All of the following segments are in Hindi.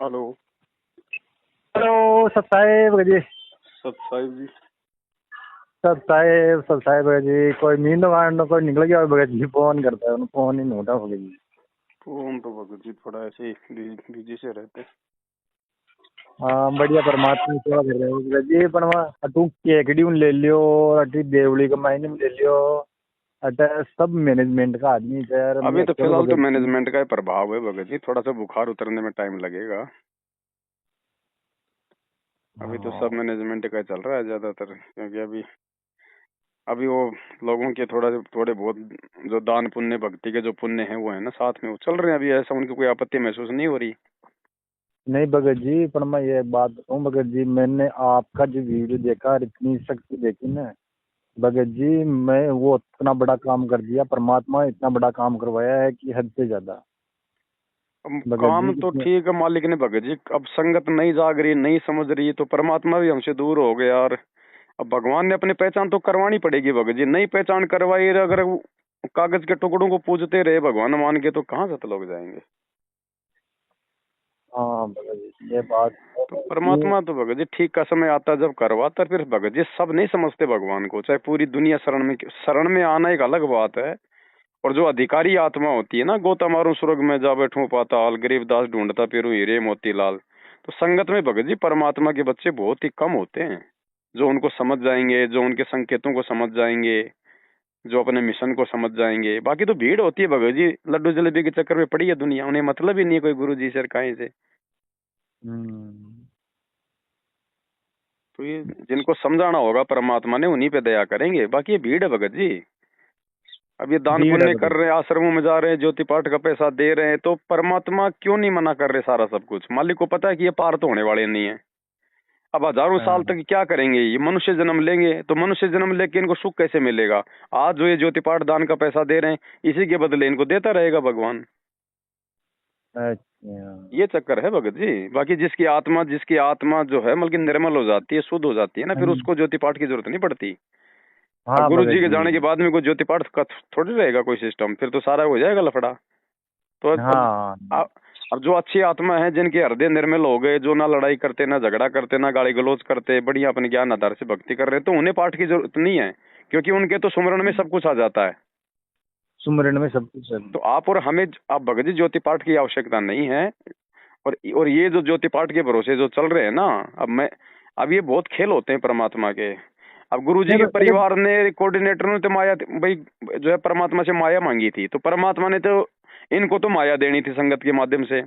हेलो। हेलो सत साहेब जी। सत साहिब जी। सत साहेब जी कोई नींद वाण कोई निकल गया भगत जी फोन करता है फोन ही नहीं उठा भगत जी। फोन तो भगत जी थोड़ा ऐसे ही बिजी से रहते। हाँ बढ़िया परमात्मा की सेवा कर रहे हो भगत जी पर अटू केकड़ी ले लियो अटी देवली का मायने में ले लियो अटे सब मैनेजमेंट का आदमी है यार अभी मैं तो अकेले फिलहाल तो भगत जी। मैनेजमेंट का ही प्रभाव है भगत जी, थोड़ा सा बुखार उतरने में टाइम लगेगा। अभी तो सब हाँ मैनेजमेंट का ही चल रहा है ज्यादातर, क्योंकि अभी अभी वो लोगों के थोड़े बहुत जो दान पुण्य भक्ति के जो पुण्य है वो है ना, साथ में वो चल रहे हैं। अभी ऐसा उनको कोई आपत्ति महसूस नहीं हो रही। नहीं भगत जी पर मैं ये बात बताऊं भगत जी मैंने आपका जो वीडियो देखा और इतनी शक्ति देखी ना भगत जी मैं वो इतना बड़ा काम कर दिया परमात्मा इतना बड़ा काम करवाया है कि हद से ज्यादा अब भगत जी काम तो कितने। ठीक है मालिक ने भगत जी, अब संगत नहीं जाग रही, नहीं समझ रही, तो परमात्मा भी हमसे दूर हो गया। और अब भगवान ने अपनी पहचान तो करवानी पड़ेगी भगत जी, नहीं पहचान करवाई अगर वो कागज के टुकड़ों को पूजते रहे भगवान मान के, तो कहाँ से लोग जाएंगे। हाँ भगत जी ये बात है तो भगत जी। परमात्मा तो भगत जी ठीक का समय आता जब करवाता, फिर भगत जी सब नहीं समझते भगवान को, चाहे पूरी दुनिया शरण में आना एक अलग बात है। और जो अधिकारी आत्मा होती है ना, गोता मारू स्वर्ग में जा बैठूं पाताल, गरीबदास ढूंढता फिरूं हीरे मोतीलाल। तो संगत में भगत जी परमात्मा के बच्चे बहुत ही कम होते हैं, जो उनको समझ जाएंगे, जो उनके संकेतों को समझ जाएंगे, जो अपने मिशन को समझ जाएंगे। बाकी तो भीड़ होती है भगत जी, लड्डू जलेबी के चक्कर में पड़ी है दुनिया, उन्हें मतलब ही नहीं है कोई गुरु जी सर कहीं से। हम्म। तो ये जिनको समझाना होगा परमात्मा ने, उन्हीं पे दया करेंगे। बाकी ये भीड़ है भगत जी। अब ये दान भीड़ है पुण्य कर भगत रहे हैं, आश्रमों में जा रहे हैं, ज्योति पाठ का पैसा दे रहे हैं, तो परमात्मा क्यों नहीं मना कर रहे सारा सब कुछ। मालिक को पता है कि ये पार तो होने वाले नहीं है। अब हजारों साल हाँ तक क्या करेंगे, ये मनुष्य जन्म लेंगे, तो मनुष्य जन्म लेके इनको सुख कैसे मिलेगा। आज जो ये ज्योति पाठ दान का पैसा दे रहे हैं, इसी के बदले इनको देता रहेगा भगवान। अच्छा। ये चक्कर है भगत जी। बाकी जिसकी आत्मा जो है बल्कि निर्मल हो जाती है, शुद्ध हो जाती है ना, फिर हम्म, उसको ज्योति पाठ की जरूरत नहीं पड़ती। अब हाँ गुरु भगत जी के जी। जाने के बाद में कोई ज्योति पाठ का थोड़ी रहेगा कोई सिस्टम, फिर तो सारा हो जाएगा लफड़ा। तो हाँ अब अब जो अच्छी आत्मा है, जिनके हृदय निर्मल हो गए, जो ना लड़ाई करते, ना झगड़ा करते, ना गाली गलौज करते, बढ़िया अपने ज्ञान आधार से भक्ति कर रहे हैं, तो उन्हें पाठ की जरूरत नहीं है, क्योंकि उनके तो सुमरण में सब कुछ आ जाता है। सुमरन में सब कुछ है। तो आप और हमें, आप भगत जी ज्योति पाठ की आवश्यकता नहीं है। और ये जो ज्योति पाठ के भरोसे जो चल रहे हैं ना, अब ये बहुत खेल होते हैं परमात्मा के। अब गुरु जी नहीं के अरे परिवार ने, कोऑर्डिनेटर ने तो माया भाई जो है परमात्मा से माया मांगी थी, तो परमात्मा ने तो इनको तो माया देनी थी संगत के माध्यम से।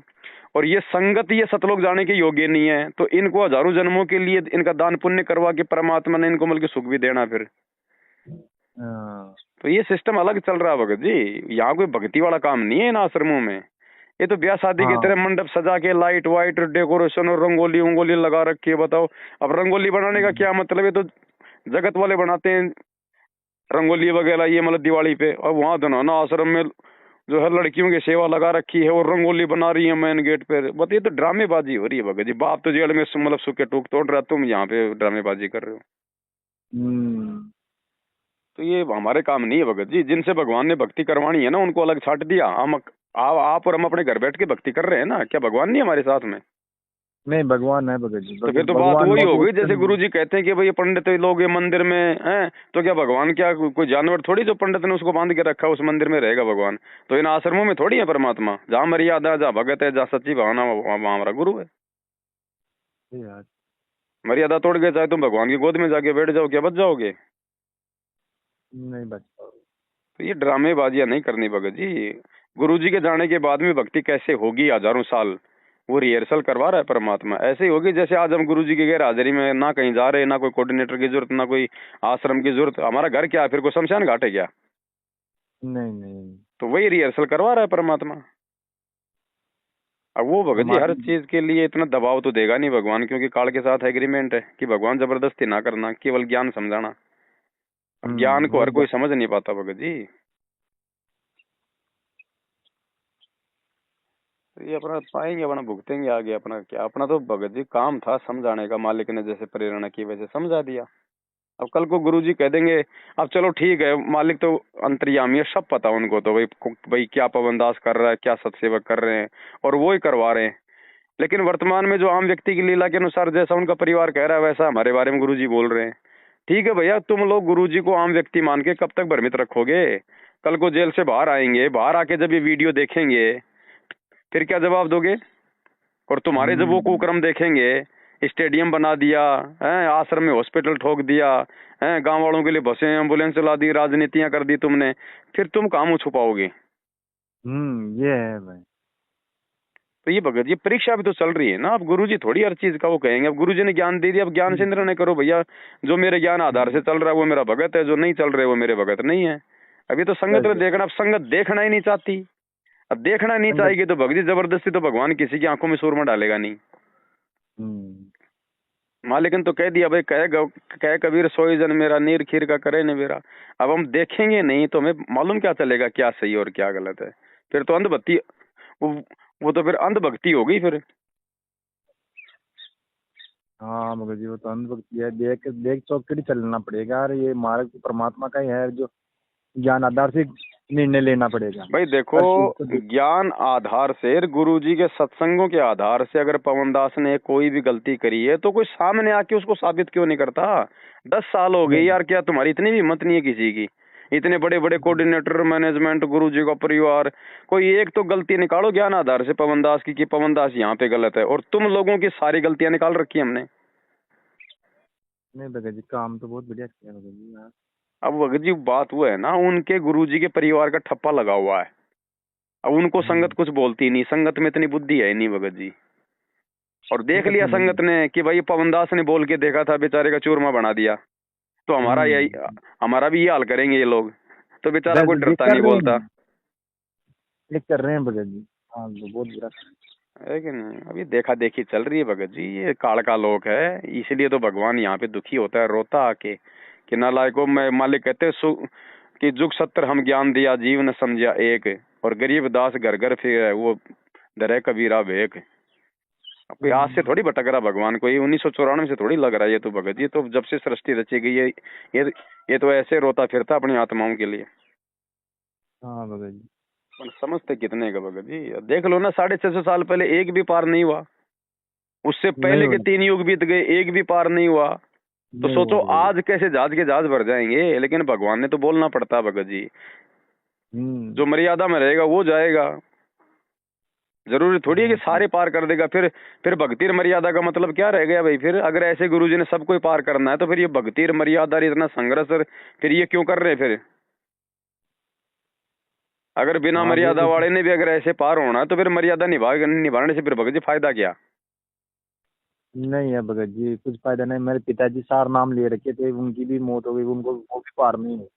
और ये संगत ये सतलोक जाने के योग्य नहीं है, तो इनको हजारों जन्मों के लिए इनका दान पुण्य करवा के परमात्मा ने इनको बल्कि सुख भी देना फिर। हाँ तो ये सिस्टम अलग चल रहा है भगत जी, यहाँ कोई भक्ति वाला काम नहीं है इन आश्रमों में। ये तो ब्याह शादी की हाँ तरह मंडप सजा के लाइट वाइट डेकोरेशन और रंगोली उंगोली लगा रखी है। बताओ, अब रंगोली बनाने का क्या मतलब है, तो जगत वाले बनाते हैं रंगोली वगैरह ये, मतलब दिवाली पे। और वहां धनाना आश्रम में जो है लड़कियों की सेवा लगा रखी है और रंगोली बना रही है मेन गेट पे। बट ये तो ड्रामेबाजी हो रही है भगत जी। बाप तो जेल में मतलब सूखे टूक तोड़ रहा है, तुम यहाँ पे ड्रामेबाजी कर रहे हो। हम्म। तो ये हमारे काम नहीं है भगत जी। जिनसे भगवान ने भक्ति करवानी है ना, उनको अलग छाट दिया। आप और हम अपने घर बैठ के भक्ति कर रहे हैं ना, क्या भगवान नहीं हमारे साथ में। नहीं भगवान है भगत जी तो फिर तो बात भगवान वही हो बहुत गई, जैसे गुरु जी कहते हैं कि भाई ये पंडित लोग ये मंदिर में हैं, तो क्या भगवान क्या कोई जानवर थोड़ी जो पंडित ने उसको बांध के रखा उस मंदिर में रहेगा भगवान। तो इन आश्रमों में थोड़ी है परमात्मा। जहाँ मर्यादा है, जहाँ भगत है, जहाँ सच्ची भावना, वहाँ हमारा गुरु है। यार मर्यादा तोड़ के चाहे तुम भगवान की गोद में जाके बैठ जाओ, क्या बच जाओगे। नहीं बच पाओगे। तो ये ड्रामेबाजियां नहीं करनी भगत जी। गुरु जी के जाने के बाद में भक्ति कैसे होगी हजारों साल, वो रिहर्सल करवा रहा है परमात्मा। ऐसे ही होगी जैसे आज हम गुरु जी की गैर हाजिरी में ना कहीं जा रहे, ना कोई कोऑर्डिनेटर की जरूरत, ना कोई आश्रम की जरूरत। हमारा घर क्या है फिर, कोई शमशान घाट है क्या। नहीं नहीं तो वही रिहर्सल करवा रहा है परमात्मा। अब वो भगत जी हर हमारी चीज के लिए इतना दबाव तो देगा नहीं भगवान, क्योंकि काल के साथ एग्रीमेंट है कि भगवान जबरदस्ती ना करना, केवल ज्ञान समझाना। अब ज्ञान को वो हर कोई समझ नहीं पाता भगत जी। तो ये अपना पाएंगे, अपना भुगतेंगे आगे। अपना क्या, अपना तो भगत जी काम था समझाने का, मालिक ने जैसे प्रेरणा की वैसे समझा दिया। अब कल को गुरु जी कह देंगे, अब चलो ठीक है, मालिक तो अंतर्यामी है, सब पता उनको, तो भाई भाई क्या पवनदास कर रहा है, क्या सत्सेवक कर रहे हैं, और वो ही करवा रहे हैं। लेकिन वर्तमान में जो आम व्यक्ति की लीला के अनुसार जैसा उनका परिवार कह रहा है वैसा हमारे बारे में गुरुजी बोल रहे हैं। ठीक है भैया, तुम लोग गुरुजी को आम व्यक्ति मान के कब तक भ्रमित रखोगे? कल को जेल से बाहर आएंगे, बाहर आके जब ये वीडियो देखेंगे फिर क्या जवाब दोगे? और तुम्हारे जब वो कुकर्म देखेंगे, स्टेडियम बना दिया है, आश्रम में हॉस्पिटल ठोक दिया है, गांव वालों के लिए बसें एम्बुलेंस चला दी, राजनीतियां कर दी तुमने, फिर तुम कहाँ मुंह छुपाओगे? ये है भाई। तो ये भगत जी परीक्षा भी तो चल रही है ना। अब गुरुजी थोड़ी हर चीज का वो कहेंगे। अब गुरुजी ने ज्ञान दे दिया, अब ज्ञान से निर्णय करो भैया। जो मेरे ज्ञान आधार से चल रहा है वो मेरा भगत है, जो नहीं चल रहे वो मेरे भगत नहीं है। अभी तो संगत में देखना, अब संगत देखना ही नहीं चाहती। अब देखना नहीं संगत। चाहेगी तो भगत जी जबरदस्ती तो भगवान किसी की आंखों में सूरमा डालेगा नहीं। मालिकन तो कह दिया भाई, कह कबीर सोई जन मेरा, नीर खीर का करे न मेरा। अब हम देखेंगे नहीं तो हमें मालूम क्या चलेगा क्या सही और क्या गलत है? फिर तो अंधभक्ति, वो तो फिर अंधभक्ति होगी फिर। हाँ मगर जी वो तो अंधभक्ति है। देख देख चौकड़ी चलना पड़ेगा। और ये मार्ग तो परमात्मा का ही है, जो ज्ञान आधार से निर्णय लेना पड़ेगा भाई देखो, हर चीज को। ज्ञान आधार से, गुरुजी के सत्संगों के आधार से अगर पवनदास ने कोई भी गलती करी है तो कोई सामने आके उसको साबित क्यों नहीं करता? 10 साल हो गए यार, क्या तुम्हारी इतनी भी हिम्मत नहीं है किसी की? इतने बड़े बड़े कोऑर्डिनेटर, मैनेजमेंट, गुरुजी का परिवार, कोई एक तो गलती निकालो ज्ञान आधार से पवनदास की कि पवनदास यहाँ पे गलत है। और तुम लोगों की सारी गलतियां निकाल रखी हमने। नहीं भगत जी काम तो बहुत बढ़िया किया भगत जी यार। अब भगत जी बात वो है ना, उनके गुरुजी के परिवार का ठप्पा लगा हुआ है। अब उनको संगत कुछ बोलती नहीं, संगत में इतनी बुद्धि है नहीं भगत जी। और देख लिया संगत ने कि भाई पवनदास ने बोल के देखा था, बेचारे का चूरमा बना दिया, तो हमारा भी ये हाल करेंगे ये लोग। तो बेचारा कोई डरता नहीं, बोलता ये कर रहे हैं भगत जी। हाँ तो बहुत बुरा है कि नहीं? अभी देखा देखी चल रही है भगत जी, ये काल का लोक है। इसलिए तो भगवान यहाँ पे दुखी होता है, रोता आके कि नालायकों में। मालिक कहते कि जुग सत्तर हम ज्ञान दिया, जीव न समझा एक, और गरीब दास घर घर फिर वो डरे कबीरा भेक। अब कोई आज से थोड़ी भटक रहा भगवान को, ये 1994 से थोड़ी लग रहा है। ये तो भगत जी तो जब से सृष्टि रची गई है, ये तो ऐसे रोता फिरता अपनी आत्माओं के लिए। हाँ भगत जी। पर समझते कितने का भगत जी? देख लो ना, 650 साल पहले एक भी पार नहीं हुआ। उससे नहीं पहले के हुआ 3 युग बीत गए, एक भी पार नहीं हुआ। तो नहीं हुआ सोचो भगत आज कैसे जहाज के जहाज भर जाएंगे। लेकिन भगवान ने तो बोलना पड़ता भगत जी। जी। जो मर्यादा में रहेगा वो जाएगा। जरूरी थोड़ी है कि सारे पार कर देगा। फिर भक्ति मर्यादा का मतलब क्या रह गया भाई? फिर अगर ऐसे गुरुजी ने सबको ही पार करना है तो फिर ये भक्ति मर्यादा इतना संघर्ष फिर ये क्यों कर रहे हैं? फिर अगर बिना हाँ मर्यादा बिल्कुल। वाले ने भी अगर ऐसे पार होना है तो फिर मर्यादा निभाने से फिर भगत जी फायदा क्या? नहीं है भगत जी कुछ फायदा नहीं। मेरे पिताजी सार नाम ले रखे थे, उनकी भी मौत हो गई, उनको वो भी पार नहीं हुई।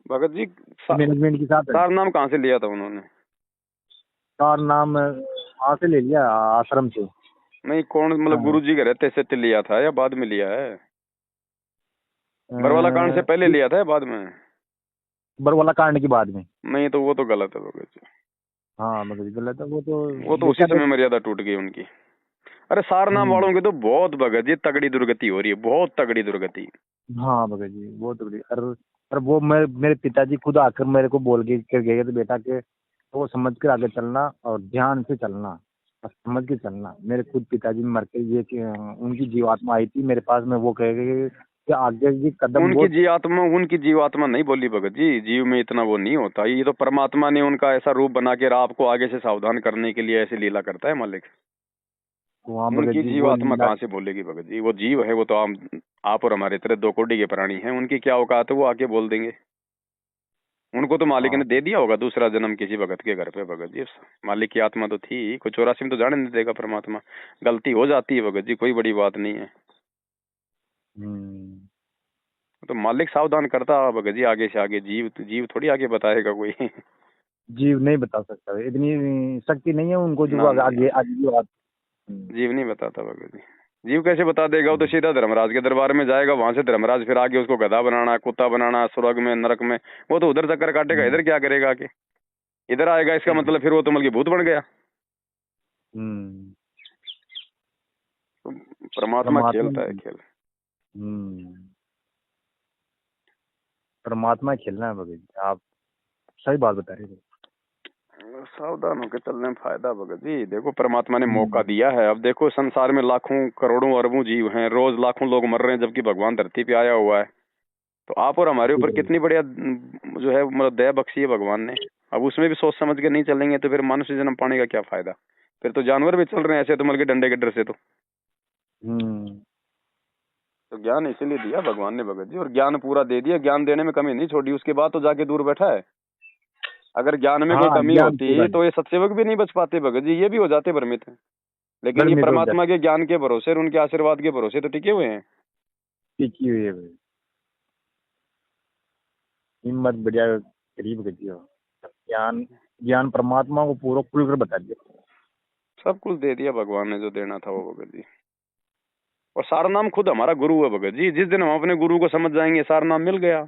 भगत जी मैनेजमेंट के साथ है। सार नाम कहाँ से लिया था उन्होंने? सार नाम वहाँ से ले लिया, आश्रम से। नहीं, कौन मतलब हाँ। गुरुजी के रहते से लिया था या बाद में लिया है? बरवाला कांड से पहले लिया था या बाद में? बरवाला कांड के बाद में। नहीं तो वो तो गलत है भगत जी। हाँ भगत जी गलत है वो तो। वो तो उसी देखा तो। समय मर्यादा टूट गई उनकी। अरे सारनाम वालों की तो बहुत भगत जी तगड़ी दुर्गति हो रही है, बहुत तगड़ी दुर्गति। हाँ भगत जी बहुत बढ़िया। और वो मेरे पिताजी खुद आकर मेरे को बोल के कर गए थे, बेटा के तो समझ कर आगे चलना और ध्यान से चलना और समझ के चलना। मेरे खुद पिताजी मर के ये कि उनकी जीवात्मा आई थी मेरे पास में, वो कह गए कि आगे की कदम बहुत। उनकी जीवात्मा नहीं बोली भगत जी, जीव में इतना वो नहीं होता। ये तो परमात्मा ने उनका ऐसा रूप बना के आपको आगे से सावधान करने के लिए ऐसी लीला करता है मालिक। वहाँ भगत उनकी जी वो जीवात्मा कहाँ से बोलेगी भगत जी? वो जीव है, वो तो आप और हमारे तरह 2 कोटि के प्राणी हैं। उनकी क्या औकात है वो आके बोल देंगे? उनको तो मालिक हाँ। ने दे दिया होगा दूसरा जन्म किसी भगत के घर पे भगत जी। मालिक की आत्मा तो थी, कोई 84 में तो जाने नहीं देगा परमात्मा। गलती हो जाती है भगत जी, कोई बड़ी बात नहीं है। तो मालिक सावधान करता है भगत जी आगे से आगे। जीव थोड़ी आगे बताएगा कोई। जीव नहीं बता सकता, इतनी शक्ति नहीं है उनको जो ना ना आगे ना, आगे की बात। जीव नहीं बताता भगत जी। जीव कैसे बता देगा? वो तो सीधा धर्मराज के दरबार में जाएगा, वहां से धर्मराज फिर आगे उसको गधा बनाना, कुत्ता बनाना, स्वर्ग में नरक में। वो तो उधर चक्कर काटेगा, इधर क्या करेगा आके? इधर आएगा इसका मतलब फिर वो तो मतलब भूत बन गया। तो परमात्मा परमात्मा। खेलता है खेल। परमात्मा खेलना है भगत जी, आप सही बात बता रहे थे। सावधान होकर चलने में फायदा भगत जी। देखो परमात्मा ने मौका दिया है। अब देखो संसार में लाखों करोड़ों अरबों जीव हैं, रोज लाखों लोग मर रहे हैं, जबकि भगवान धरती पे आया हुआ है। तो आप और हमारे ऊपर कितनी बढ़िया जो है मतलब दया बख्शी है भगवान ने। अब उसमें भी सोच समझ के नहीं चलेंगे तो फिर मनुष्य जन्म पाने का क्या फायदा। फिर तो जानवर भी चल रहे हैं ऐसे तो मल के डंडे के डर से। तो ज्ञान इसीलिए दिया भगवान ने भगत जी, और ज्ञान पूरा दे दिया, ज्ञान देने में कमी नहीं छोड़ी। उसके बाद तो जाके दूर बैठा है। अगर ज्ञान में कोई कमी होती तो ये सत्सेवक भी नहीं बच पाते भगत जी, ये भी हो जाते भ्रमित। लेकिन ये परमात्मा के ज्ञान के भरोसे और उनके आशीर्वाद के भरोसे तो टिके हुए हैं। टिकी हुई है भाई, हिम्मत बढ़िया करीब गई हो। ज्ञान ज्ञान परमात्मा को पूरा खुलकर बता दिया, सब कुछ दे दिया भगवान ने जो देना था वो भगत जी। और सारा नाम खुद हमारा गुरु है भगत जी। जिस दिन हम अपने गुरु को समझ जाएंगे सारा नाम मिल गया।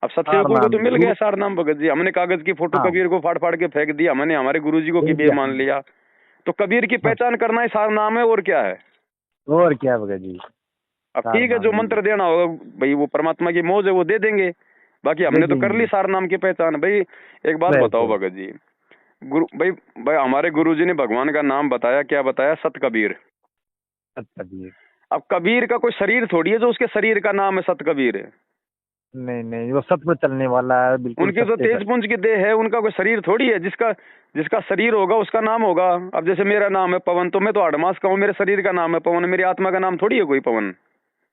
अब सत्सेवकों को तो मिल गया सारा नाम भगत जी। हमने कागज की फोटो कबीर को फाड़ फाड़ के फेंक दिया, हमने हमारे गुरुजी को कबीर मान लिया। तो कबीर की पहचान करना ही सारा नाम है, और क्या है। और क्या भगत जी। अब ठीक है, जो मंत्र देना होगा भाई वो परमात्मा की मौज है, वो दे देंगे। बाकी हमने तो कर ली सारा नाम की पहचान। भाई एक बात बताओ भगत जी, गुरु भाई हमारे गुरुजी ने भगवान का नाम बताया, क्या बताया? सत कबीर। अब कबीर का कोई शरीर थोड़ी है जो उसके शरीर का नाम है सत कबीर है। नहीं वो सत पर चलने वाला है बिल्कुल। उनकी तो तेज पुंज की देह है, उनका कोई शरीर थोड़ी है। जिसका शरीर होगा उसका नाम होगा। अब जैसे मेरा नाम है पवन, तो मैं तो 8 मास का हूँ, मेरे शरीर का नाम है पवन, मेरी आत्मा का नाम थोड़ी है कोई पवन।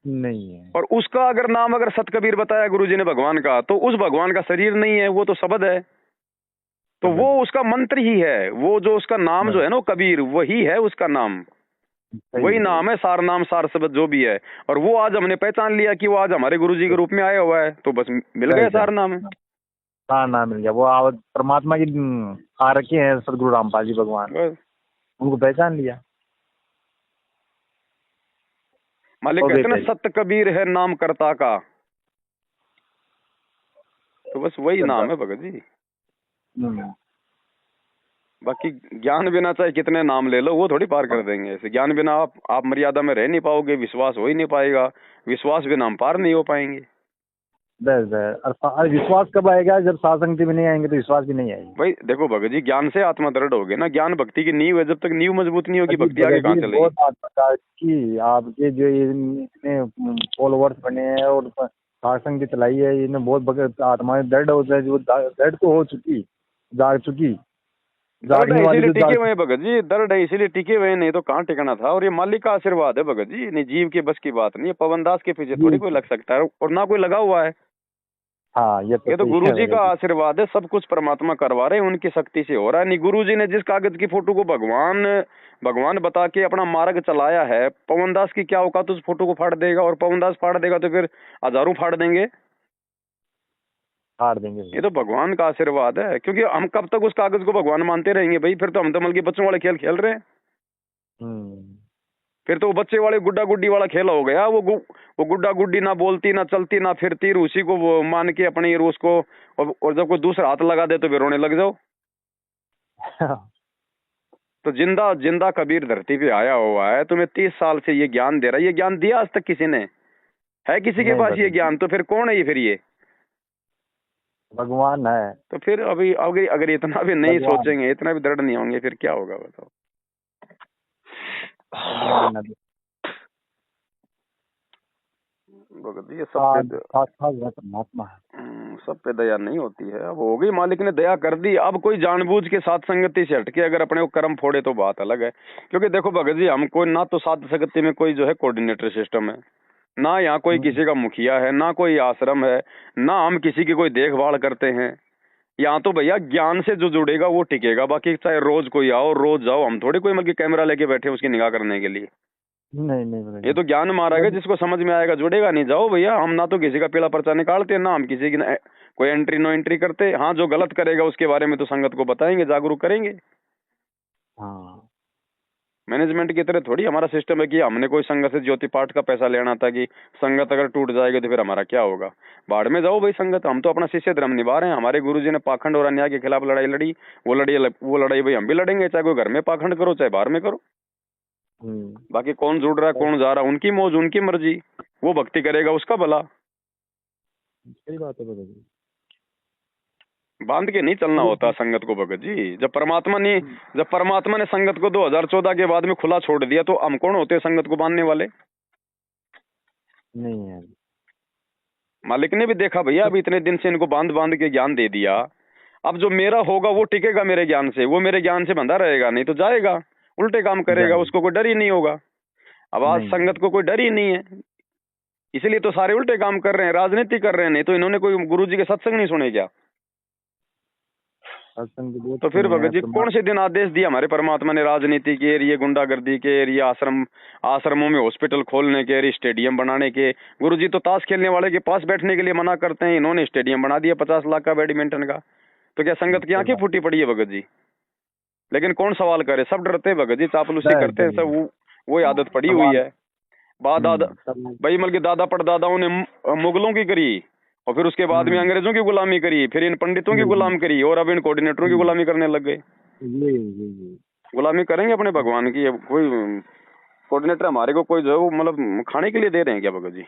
नहीं है। और उसका अगर नाम अगर सत कबीर बताया गुरुजी ने भगवान का, तो उस भगवान का शरीर नहीं है, वो तो शब्द है। तो वो उसका मंत्र ही है। वो जो उसका नाम जो है ना कबीर, वही है उसका नाम, वही नाम है सार नाम सार शब्द जो भी है। और वो आज हमने पहचान लिया कि वो आज हमारे गुरुजी के रूप में आया हुआ है, तो बस मिल गया सार नाम है। हाँ नाम मिल गया। वो परमात्मा की आ रखे हैं सदगुरु रामपाल जी भगवान, उनको पहचान लिया। मालिक कहते ना सत्य कबीर है नाम कर्ता का, तो बस वही नाम है भगत जी। बाकी ज्ञान बिना चाहे कितने नाम ले लो वो थोड़ी पार कर देंगे। ऐसे ज्ञान बिना आप मर्यादा में रह नहीं पाओगे, विश्वास हो ही नहीं पाएगा, विश्वास बिना हम पार नहीं हो पाएंगे। और विश्वास कब आएगा? जब साधंग में नहीं आएंगे तो विश्वास भी नहीं आएगा। भाई देखो भगत जी, ज्ञान से आत्मा दृढ़ होगी ना। ज्ञान भक्ति की नींव है, जब तक नींव मजबूत नहीं होगी भक्ति आगे कहाँ चलेगी। बहुत आत्मा की आपके जो इतने फॉलोवर्स बने हैं और साधंग की चलाई है, इन्हें बहुत भगत आत्माएं दृढ़ हो जाए, जो दृढ़ तो हो चुकी, जाग चुकी। दर्द है इसीलिए टिके हुए भगत जी, दर्द है इसीलिए टिके हुए, नहीं तो कहाँ टिकना था। और ये मालिक का आशीर्वाद है भगत जी, नहीं जीव के बस की बात नहीं है। पवन दास के पीछे थोड़ी कोई लग सकता है, और ना कोई लगा हुआ है। हाँ ये तो गुरु जी का आशीर्वाद है, सब कुछ परमात्मा करवा रहे हैं, उनकी शक्ति से हो रहा है। नहीं गुरु जी ने जिस कागज की फोटो को भगवान बता के अपना मार्ग चलाया है, पवन दास की क्या औकात उस फोटो को फाड़ देगा। और पवन दास फाड़ देगा तो फिर हजारों फाड़ देंगे। ये तो भगवान का आशीर्वाद है। क्योंकि हम कब तक उस कागज को भगवान मानते रहेंगे भाई? फिर तो हम तो मतलब बच्चों वाले खेल खेल रहे हैं। फिर तो बच्चे वाले गुड्डा गुड्डी वाला खेल हो गया। वो गुड्डा गुड्डी ना बोलती ना चलती ना फिरती, उसी को वो मान के अपनी उसको, और जब कोई दूसरा हाथ लगा दे तो फिर रोने लग जाओ। तो जिंदा जिंदा कबीर धरती पे आया हुआ है, तुम्हें 30 साल से ये ज्ञान दे रहा है। ये ज्ञान दिया आज तक किसी ने? है किसी के पास ये ज्ञान? तो फिर कौन है ये? फिर ये भगवान है। तो फिर अभी अगर इतना भी नहीं सोचेंगे, इतना भी दृढ़ नहीं होंगे, फिर क्या होगा बताओ। भगत ये सब पे दया नहीं होती है। अब हो गई, मालिक ने दया कर दी। अब कोई जानबूझ के साथ संगति से हटके अगर अपने को कर्म फोड़े तो बात अलग है। क्योंकि देखो भगत जी, हम कोई ना तो साध संगति में कोई जो है कोऑर्डिनेटर सिस्टम है, ना यहाँ कोई किसी का मुखिया है, ना कोई आश्रम है, ना हम किसी की कोई देखभाल करते हैं। यहाँ तो भैया ज्ञान से जो जुड़ेगा वो टिकेगा। बाकी चाहे रोज कोई आओ रोज जाओ, हम थोड़ी कोई मतलब कैमरा लेके बैठे उसकी निगाह करने के लिए। नहीं ये तो ज्ञान मारेगा, जिसको समझ में आएगा जुड़ेगा। नहीं जाओ भैया, हम ना तो किसी का पीला पर्चा निकालते, ना हम किसी की कोई एंट्री नो एंट्री करते। हाँ जो गलत करेगा उसके बारे में तो संगत को बताएंगे, जागरूक करेंगे। मैनेजमेंट की तरह थोड़ी हमारा सिस्टम है कि हमने कोई संगत से ज्योति पाठ का पैसा लेना था कि संगत अगर टूट जाएगी तो फिर हमारा क्या होगा। बाढ़ में जाओ भाई संगत, हम तो अपना शिष्य धर्म निभा रहे हैं। हमारे गुरुजी ने पाखंड और अन्याय के खिलाफ लड़ाई लड़ी, वो लड़ाई भाई हम भी लड़ेंगे, चाहे कोई घर में पाखंड करो चाहे बाहर में करो। बाकी कौन जुड़ रहा है कौन जा रहा है उनकी मौज उनकी मर्जी, वो भक्ति करेगा उसका भला। सही बात है। बांध के नहीं चलना होता संगत को भगत जी। जब परमात्मा ने संगत को 2014 के बाद में खुला छोड़ दिया, तो हम कौन होते हैं संगत को बांधने वाले? नहीं है। मालिक ने भी देखा भैया, अब इतने दिन से इनको बांध बांध के ज्ञान दे दिया, अब जो मेरा होगा वो टिकेगा मेरे ज्ञान से, वो मेरे ज्ञान से बंधा रहेगा, नहीं तो जाएगा, उल्टे काम करेगा, उसको कोई डर ही नहीं होगा। अब आज संगत को कोई डर ही नहीं है, इसलिए तो सारे उल्टे काम कर रहे हैं, राजनीति कर रहे हैं। नहीं तो इन्होंने कोई गुरुजी के सत्संग नहीं सुने क्या? तो फिर भगत जी कौन से दिन आदेश दिया हमारे परमात्मा ने राजनीति के एरिए, गुंडागर्दी के एरिए, आश्रमों में हॉस्पिटल खोलने के एरिए, स्टेडियम बनाने के? गुरुजी तो ताश खेलने वाले के पास बैठने के लिए मना करते हैं, इन्होंने स्टेडियम बना दिया 50 लाख का बैडमिंटन का। तो क्या संगत की आंखें फूटी पड़ी है भगत जी? लेकिन कौन सवाल करे? सब डरते हैं भगत जी, चापलूसी करते हैं सब, वो आदत पड़ी हुई है। भाई मतलब के दादा परदादाओं ने मुगलों की करी, और फिर उसके बाद में अंग्रेजों की गुलामी करी, फिर इन पंडितों की गुलाम करी, और अब इन कोऑर्डिनेटरों की गुलामी करने लग गए। गुलामी करेंगे अपने भगवान की? अब कोई कोऑर्डिनेटर हमारे को कोई जो मतलब खाने के लिए दे रहे हैं क्या भगत जी?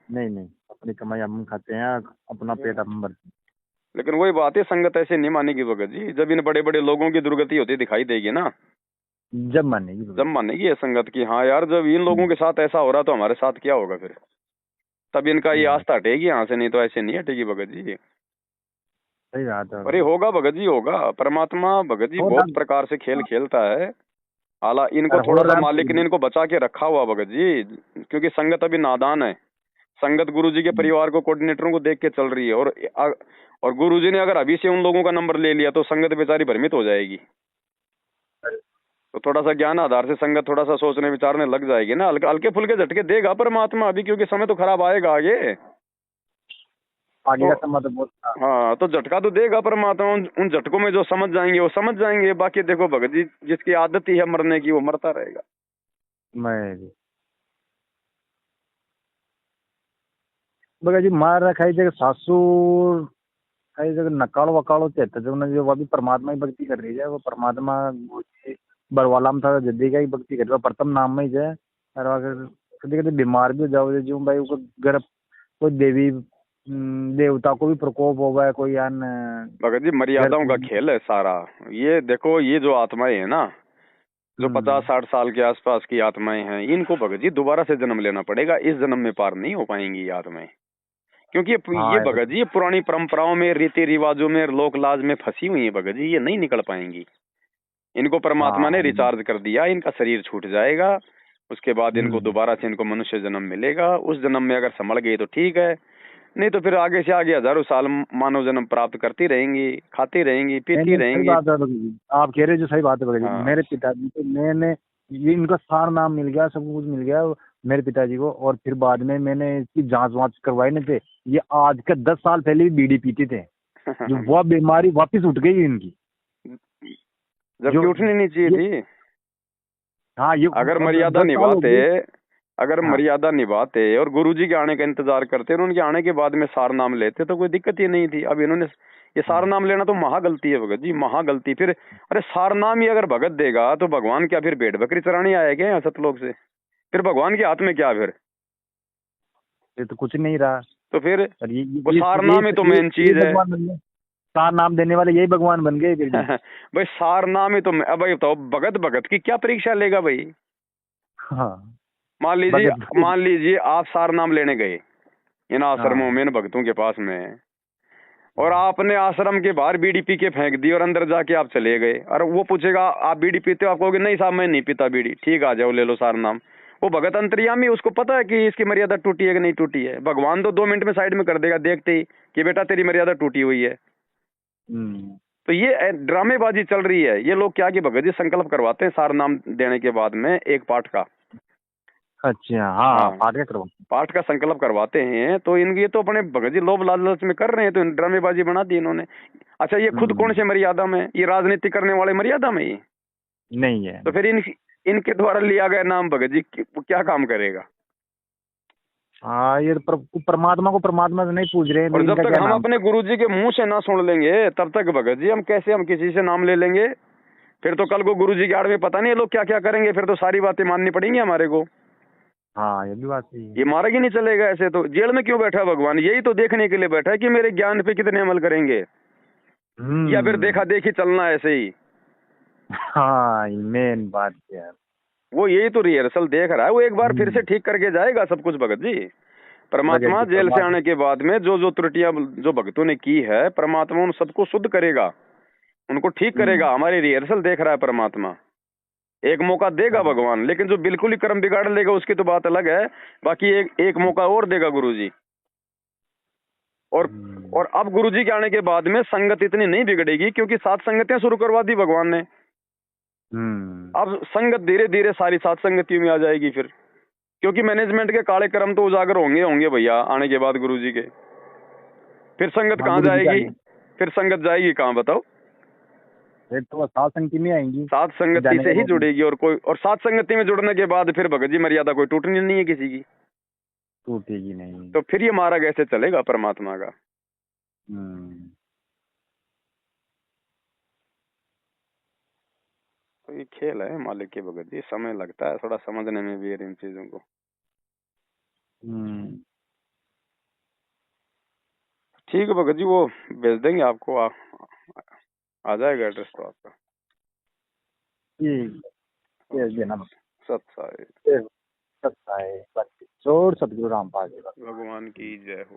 नहीं, अपनी कमाई हम खाते हैं, अपना पेट हम भरते हैं। लेकिन वही बात है, संगत ऐसे नहीं मानेगी भगत जी। जब इन बड़े बड़े लोगों की दुर्गति होती दिखाई देगी ना, जब मानेगी ये संगत की। हाँ यार, जब इन लोगों के साथ ऐसा हो रहा तो हमारे साथ क्या होगा फिर? तब इनका ये आस्था हटेगी यहाँ से, नहीं तो ऐसे नहीं हटेगी भगत जी। सही बात है। अरे होगा भगत जी, होगा। परमात्मा भगत जी बहुत प्रकार से खेल खेलता है। हाला इनको थोड़ा सा मालिक ने इनको बचा के रखा हुआ भगत जी, क्योंकि संगत अभी नादान है। संगत गुरुजी के परिवार को, कोऑर्डिनेटरों को देख के चल रही है, और गुरुजी ने अगर अभी से उन लोगों का नंबर ले लिया तो संगत बेचारी भ्रमित हो जाएगी। तो थोड़ा सा ज्ञान आधार से संगत थोड़ा सा सोचने विचारने लग जाएगी ना। हल्के फुल्के झटके देगा परमात्मा अभी, क्योंकि समय तो खराब आएगा आगे का समय तो बहुत। हाँ, तो झटका तो देगा परमात्मा। उन झटकों में जो समझ जाएंगे वो समझ जाएंगे। बाकी देखो भगत जी, जिसकी आदत ही है मरने की, वो मरता रहेगा। भगत जी मार रखा है जगह सासू कई जगह नकालो वकालो चेता जो वो भी परमात्मा की भक्ति कर रही है। वो परमात्मा बरवाला में था जद्दी का ही भक्ति कर रहा है, प्रथम नाम में ही है। और अगर कभी कभी बीमार भी हो जाओ जो भाई वो घर कोई देवी देवता को भी प्रकोप होगा है, कोई अन्य भगत जी मर्यादाओं का खेल है सारा। ये देखो, ये जो आत्माएं है ना, जो 50-60 साल के आसपास की आत्माएं हैं, इनको भगत जी दोबारा से जन्म लेना पड़ेगा। इस जन्म में पार नहीं हो पाएंगी ये आत्माएं, क्योंकि ये भगत जी पुरानी परंपराओं में, रीति रिवाजों में, लोक लाज में फंसी हुई है भगत जी। ये नहीं निकल पाएंगी। इनको परमात्मा ने रिचार्ज कर दिया, इनका शरीर छूट जाएगा, उसके बाद इनको दोबारा से इनको मनुष्य जन्म मिलेगा। उस जन्म में अगर संभल गई तो ठीक है, नहीं तो फिर आगे से आगे हजारों साल मानव जन्म प्राप्त करती रहेंगी, खाती रहेंगी, पीती रहेंगी। आप कह रहे जो सही बात है भगत जी। मेरे पिताजी को मैंने इनका सार नाम मिल गया, सब कुछ मिल गया मेरे पिताजी को, और फिर बाद में मैंने इसकी जांच वांच करवाई नहीं थे। ये आज के 10 साल पहले भी बीड़ी पीते थे, जो वो बीमारी वापस उठ गई इनकी, जबकि उठनी नहीं चाहिए थी। हाँ, ये अगर मर्यादा निभाते और गुरुजी के आने का इंतजार करते और उनके आने के बाद में सार नाम लेते तो कोई दिक्कत ही नहीं थी। अब इन्होंने ये सार नाम लेना तो महागलती है भगत जी, महागलती। फिर अरे सार नाम ही अगर भगत देगा तो भगवान क्या फिर भेड़ बकरी चराने आया क्या यहाँ सतलोक से? फिर भगवान के हाथ में क्या? फिर ये तो कुछ नहीं रहा। तो फिर वो सार नाम ही तो मेन चीज है। सार नाम देने वाले यही भगवान बन गए भाई सार नाम ही तो। अब भाई तो भगत की क्या परीक्षा लेगा भाई? हाँ, मान लीजिए आप सार नाम लेने गए इन आश्रमों में, इन भक्तों के पास में, और आपने आश्रम के बाहर बीड़ी पी के फेंक दी और अंदर जाके आप चले गए, और वो पूछेगा आप बीड़ी पीते हो? आप कहोगे नहीं साहब मैं नहीं पीता बीड़ी। ठीक, आ जाओ ले लो सार नाम। वो भगत अंतर्यामी, उसको पता है कि इसकी मर्यादा टूटी है कि नहीं टूटी है। भगवान तो 2 मिनट में साइड में कर देगा देखते ही कि बेटा तेरी मर्यादा टूटी हुई है। तो ये ड्रामेबाजी चल रही है। ये लोग क्या कि भगत जी संकल्प करवाते हैं सार नाम देने के बाद में एक पाठ का। अच्छा, हाँ। पाठ का संकल्प करवाते हैं। तो ये तो अपने भगत जी लोभ लालच में कर रहे हैं, तो ड्रामेबाजी बना दी इन्होंने। अच्छा, ये खुद कौन से मर्यादा में? ये राजनीति करने वाले मर्यादा में ही नहीं है। तो फिर इनके द्वारा लिया गया नाम भगत जी क्या काम करेगा? हाँ, ये परमात्मा को परमात्मा से नहीं पूछ रहे हैं। और जब तक हम अपने गुरुजी के मुंह से ना सुन लेंगे तब तक भगत जी हम कैसे किसी से नाम ले लेंगे? फिर तो कल को गुरुजी की आड़ में पता नहीं लोग क्या क्या करेंगे। फिर तो सारी बातें माननी पड़ेंगी हमारे को। हाँ, ये भी बात सही है। ये मार्ग ही नहीं चलेगा ऐसे। तो जेल में क्यों बैठा भगवान? यही तो देखने के लिए बैठा है कि मेरे ज्ञान पे कितने अमल करेंगे। या फिर देखा देखी चलना ऐसे ही? हाँ, मेन बात क्या है। वो यही तो रिहर्सल देख रहा है, वो एक बार फिर से हम्म, ठीक करके जाएगा सब कुछ भगत जी। भगत परमात्मा जी जेल से परमात्मा। आने के बाद में जो जो त्रुटियां जो भक्तों ने की है, परमात्मा उन सबको शुद्ध करेगा, उनको ठीक हम्म, करेगा। हमारी रिहर्सल देख रहा है परमात्मा। एक मौका देगा हाँ, भगवान, लेकिन जो बिल्कुल ही कर्म बिगाड़ लेगा उसकी तो बात अलग है। बाकी एक एक मौका और देगा गुरुजी। और हम्म, और अब गुरुजी के आने के बाद में संगत इतनी नहीं बिगड़ेगी, क्योंकि सात संगतियां शुरू करवा दी भगवान ने। हम्म, अब संगत धीरे धीरे सारी सात संगतियों में आ जाएगी फिर, क्योंकि मैनेजमेंट के काले कर्म तो उजागर होंगे होंगे भैया आने के बाद गुरुजी के। फिर संगत हाँ कहाँ गुरु जी का। जाएगी? फिर संगत जाएगी कहाँ बताओ? फिर तो वो सात संगति में आएंगी। सात संगति जाने से का ही वो भी जुड़ेगी, और कोई और सात संगति में जुड़ने के बाद फिर भगत जी मर्यादा कोई टूटनी नहीं है किसी की। टूटेगी नहीं। तो फिर ये मार्ग ऐसे चलेगा परमात्मा का। हम्म, तो ये खेल है मालिक के भगत जी, समय लगता है थोड़ा समझने में भी इन चीजों को। हम्म, ठीक है भगत जी, वो भेज देंगे आपको, आ जाएगा एड्रेस तो आपका। ठीक है, भेज देना। सत साई फिर सत्ता है, सत्य चोर सतगुरु रामपाल जी का। भगवान की जय हो।